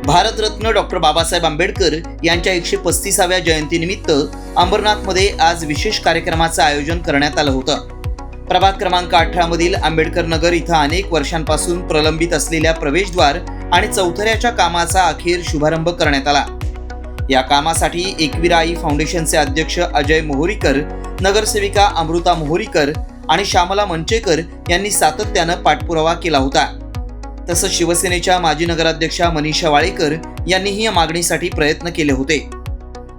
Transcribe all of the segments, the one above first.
Bharat Ratna doctor Babasaheb Ambedkar यांच्या 135व्या जयंतीनिमित्त अंबरनाथमध्ये आज विशेष कार्यक्रमाचं आयोजन करण्यात आलं होतं। प्रभाग क्रमांक 18 मधील आंबेडकर नगर इथं अनेक वर्षांपासून प्रलंबित असलेल्या प्रवेशद्वार आणि चौथऱ्याच्या कामाचा अखेर शुभारंभ करण्यात आला। या कामासाठी एकविरा आई फाउंडेशनचे अध्यक्ष अजय मोहरीकर, नगरसेविका अमृता मोहरीकर आणि श्यामला मंचेकर यांनी सातत्यानं पाठपुरावा केला होता। तसंच शिवसेनेच्या माजी नगराध्यक्षा मनीषा वाळेकर यांनीही या मागणीसाठी प्रयत्न केले होते।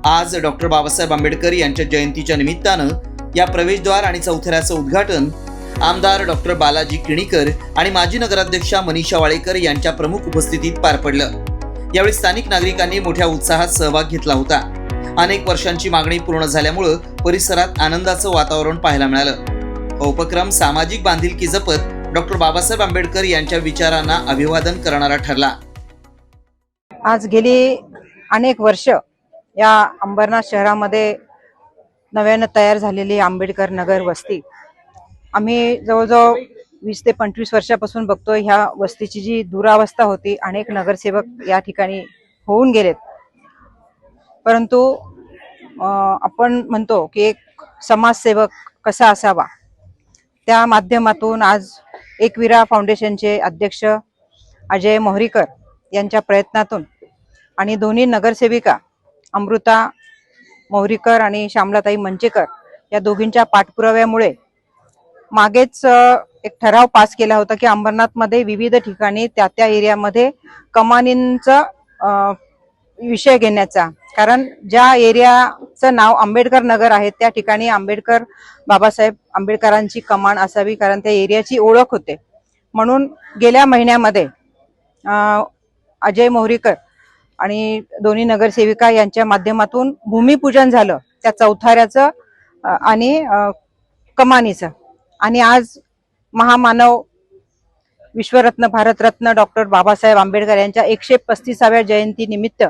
आज डॉक्टर बाबासाहेब आंबेडकर यांच्या जयंतीच्या निमित्तानं या प्रवेशद्वार आणि चौथऱ्याचं उद्घाटन आमदार डॉक्टर बालाजी किणीकर आणि माजी नगराध्यक्षा मनीषा वाळेकर यांच्या प्रमुख उपस्थितीत पार पडलं। यावेळी स्थानिक नागरिकांनी मोठ्या उत्साहात सहभाग घेतला होता। अनेक वर्षांची मागणी पूर्ण झाल्यामुळे परिसरात आनंदाचं वातावरण पाहायला मिळालं। उपक्रम सामाजिक बांधिलकी जपत डॉक्टर बाबासाहेब आंबेडकर यांच्या विचारांना अभिवादन करणारा ठरला। आज गेली अनेक वर्ष या अंबरनाथ शहरामध्ये नव्यानं तयार झालेली आंबेडकर नगर वस्ती आम्ही जवळजवळ 20 ते 25 वर्षापासून बघतोय। ह्या वस्तीची जी दुरावस्था होती, अनेक नगरसेवक या ठिकाणी होऊन गेलेत, परंतु आपण म्हणतो की एक समाजसेवक कसा असावा, त्या माध्यमातून आज एकविरा फाउंडेशनचे अध्यक्ष अजय मोहरीकर यांच्या प्रयत्नातून आणि दोन्ही नगरसेविका अमृता मोहरीकर आणि श्यामलाताई मंचेकर या दोघींच्या पाठपुराव्यामुळे मागेच एक ठराव पास केला होता की अंबरनाथमध्ये विविध ठिकाणी त्या एरियामध्ये कमानींचा विषय घेण्याचा, कारण ज्या एरियाचं नाव आंबेडकर नगर आहे त्या ठिकाणी आंबेडकर बाबासाहेब आंबेडकरांची कमान असावी, कारण त्या एरियाची ओळख होते। म्हणून गेल्या महिन्यामध्ये अजय मोहरीकर आणि दोन्ही नगरसेविका यांच्या माध्यमातून भूमिपूजन झालं त्या चौथऱ्याचं आणि कमानीचं। आणि आज महामानव विश्वरत्न भारतरत्न डॉक्टर बाबासाहेब आंबेडकर यांच्या 135व्या जयंती निमित्त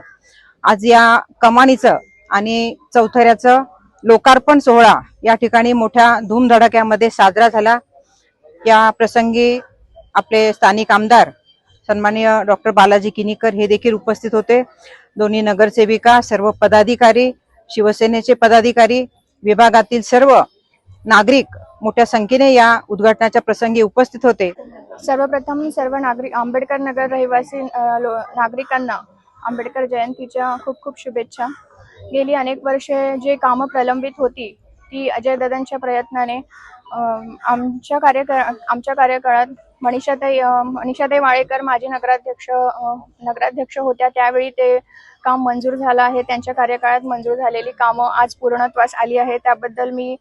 आज या कमानीचं आणि चौथऱ्याचं लोकार्पण सोहळा या ठिकाणी मोठ्या धूमधडाक्यामध्ये साजरा झाला। या प्रसंगी आपले स्थानिक आमदार सन्माननीय डॉक्टर बालाजी किणीकर हे देखील उपस्थित होते। दोन्ही नगरसेविका, सर्व पदाधिकारी, शिवसेनेचे पदाधिकारी, विभागातील सर्व नागरिक मोठ्या संख्येने या उद्घाटनाच्या प्रसंगी उपस्थित होते। सर्वप्रथम सर्व नागरिक आंबेडकर नगर रहिवासी नागरिकांना आंबेडकर जयंतीच्या खूप खूप शुभेच्छा। गेली अनेक वर्षे जे कामं प्रलंबित होती ती अजयदादांच्या प्रयत्नाने आमच्या कार्यकाळात मनीषाताई वाळेकर माजी नगराध्यक्ष होत्या, त्यावेळी ते काम मंजूर झालं आहे। त्यांच्या कार्यकाळात मंजूर झालेली कामं आज पूर्णत्वास आली आहे। त्याबद्दल मी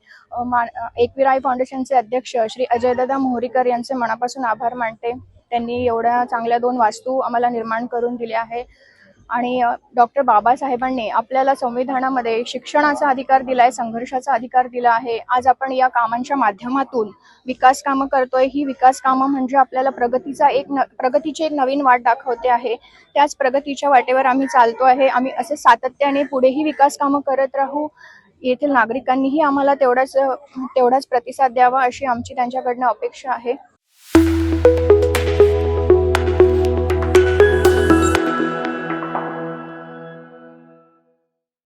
एकविरा आई फाउंडेशनचे अध्यक्ष श्री अजयदादा मोहरीकर यांचे मनापासून आभार मानते। त्यांनी एवढ्या चांगल्या 2 वास्तू आम्हाला निर्माण करून दिल्या आहे। आणि डॉक्टर बाबासाहेबांनी आपल्याला संविधानामध्ये शिक्षणाचा अधिकार दिलाय, संघर्षाचा अधिकार दिला आहे। आज आपण या कामांच्या माध्यमातून विकास कामं करतोय। ही विकास कामं म्हणजे आपल्याला प्रगतीची एक नवीन वाट दाखवते आहे। त्याच प्रगतीच्या वाटेवर आम्ही चालतो आहे। आम्ही असे सातत्याने पुढेही विकास कामं करत राहू। येथील नागरिकांनीही आम्हाला तेवढाच प्रतिसाद द्यावा अशी आमची त्यांच्याकडनं अपेक्षा आहे।